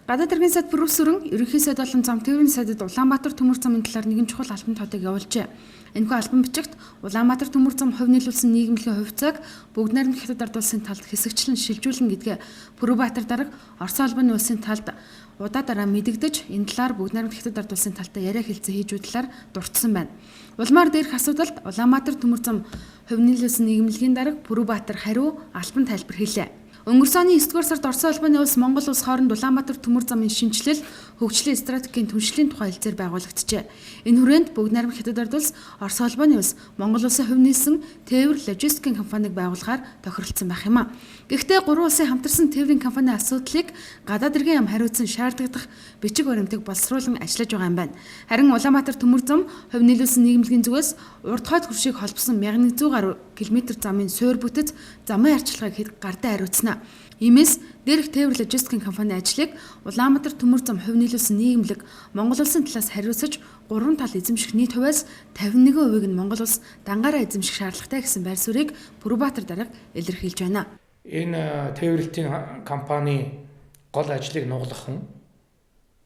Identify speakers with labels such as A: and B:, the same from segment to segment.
A: Гадаад иргэн сайд Брюссүрэн ерөнхий сайд болон зам тээврийн сайдад Улаанбаатар төмөр замын талаар нэгэн чухал албан тооцоог явуулжээ. Энэхүү албан бичигт Улаанбаатар төмөр зам хувь нийлүүлсэн нийгэмлэгийн хувьцааг бүгд найрамд хятад ард улсын талд хэсэгчлэн шилжүүлнэ гэдгээ Пүрэвбаатар дарга Орос албаны улсын талд удаа дараа мэдэгдэж энэ талаар бүгд найрамд хятад ард улсын талтай яриа хэлцээ хийж үдлээр дурдсан байна. Улмаар дээрх асуудалд Улаанбаатар төмөр зам хувь нийлүүлсэн нийгэмлэгийн дарга Пүрэвбаатар хариу албан тайлбар хэлээ. Өнгөрсөн оны 9-р сард Орос албаны улс Монгол улс хооронд Улаанбаатар төмөр замын шинжилэл, хөгжлийн стратегийн түншлэлийн тухай хэлцээр байгуулагдчихэ. Энэ хүрээнд бүгд найрамд хятад ард улс Орос албаны улс Монгол улсын хувь нийлсэн тээвэр логистикийн компанийг байгуулахаар тохиролцсон байх юм а. Гэхдээ гурван улсын хамтарсан тээврийн компани асуудлыг гадаад иргэн яам хариуцсан шаардлагадах бичиг баримтыг боловсруулан ажиллаж байгаа юм байна. Харин Улаанбаатар төмөр зам хувь нийлүүлсэн нийгэмлэгийн зүгээс урд хойд хөршийг холбосон 1100 гаруй км замын суур бүтэц замын арчилгааг гардаа хариуцна. Иймээс дээрх тээвэр логистикийн компани ажлыг Улаанбаатар төмөр зам хувь нийлүүлсэн нийгэмлэг Монгол улсын талаас хариуцаж гурван тал эзэмших нийт хувиас 51% нь Монгол улс дангаараа эзэмших шаардлагатай гэсэн байр суурийг Пүрэвбаатар дарга илэрхийлж байна.
B: Энэ тээвэрлэлтийн компани гол ажлыг нуглах хүн.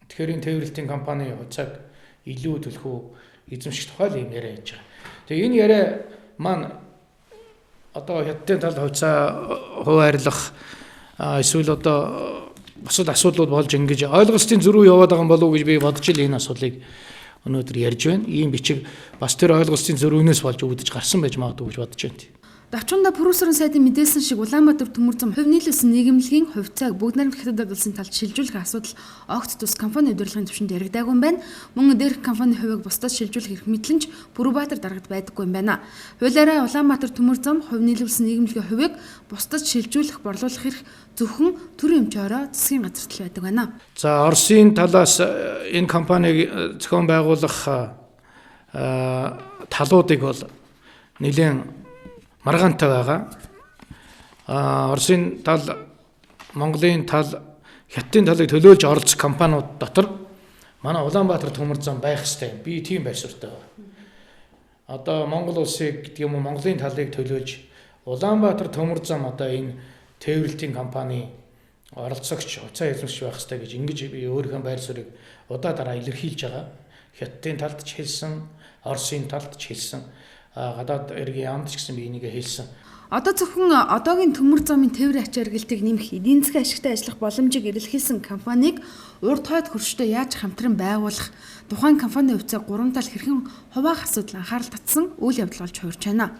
B: Тэгэхээр энэ тээвэрлэлтийн компани хуцааг илүү төлөхөө эзэмших тухай л юм яриа хийж байгаа. Тэгээ энэ яриа маань одоо хятадын талд хуцаа хуваарлах эсвэл одоо бусад асуудлууд болж ингэж ойлголтын зөрүү яваад байгаа юм болов уу гэж би бодож ил энэ асуудлыг өнөөдөр ярьж байна. Ийм бичиг бас тэр ойлголтын зөрүүнээс болж үүдэж гарсан байж магадгүй гэж бодож байна.
A: Давчундаа Брюссүрэн сайдын мэдээлсэн шиг Улаанбаатар төмөр зам хувь нийлүүлсэн нийгэмлэгийн хувьцааг бүгд найрамд хятад ард улсын талд шилжүүлэх асуудал огт тус компани удирдлагын түвшинд яригдаагүй юм байна. Мөн дээрх компани хувийг бусдад шилжүүлэх эрх мэтлэнч Пүрэвбаатар даргад байдаггүй юм байна. Хуулиараа Улаанбаатар төмөр зам хувь нийлүүлсэн нийгэмлэгийн хувийг бусдад шилжүүлэх борлуулах эрх зөвхөн төрийн өмчөөрөө засгийн газарт л байдаг байна.
B: За Оросын талаас энэ компаниг зохион байгуулах талуудыг бол нэлээд маргаантай байгаа. Оросын тал, Монголын тал, Хятадын талыг төлөөлж оролцох компаниуд дотор манай Улаанбаатар төмөр зам байх ёстой. Би тийм байр суурьтай байна. Одоо Монгол улсыг гэдэг юм уу Монголын талыг төлөөлж Улаанбаатар төмөр зам одоо энэ тээвэрлэлтийн компани оролцогч, хуцаа эзэмшиж байх ёстой гэж ингэж би өөрийнхөө байр суурийг удаа дараа илэрхийлж байгаа. Хятадын талд ч хэлсэн, Оросын талд ч хэлсэн. Гадаад иргэн яамд ч гэсэн би энийг хэлсэн.
A: Одоо зөвхөн одоогийн төмөр замын тээврийн ач харгалзыг нэмэх, эдийн засгийн ашигтай ажиллах боломжийг эрэлхийлсэн компанийг урд хойд хөрштэй яаж хамтран байгуулах, тухайн компани хувьцаа гурван тал хэрхэн хуваах асуудал анхаарал татсан үйл явдал болж хуурч байна.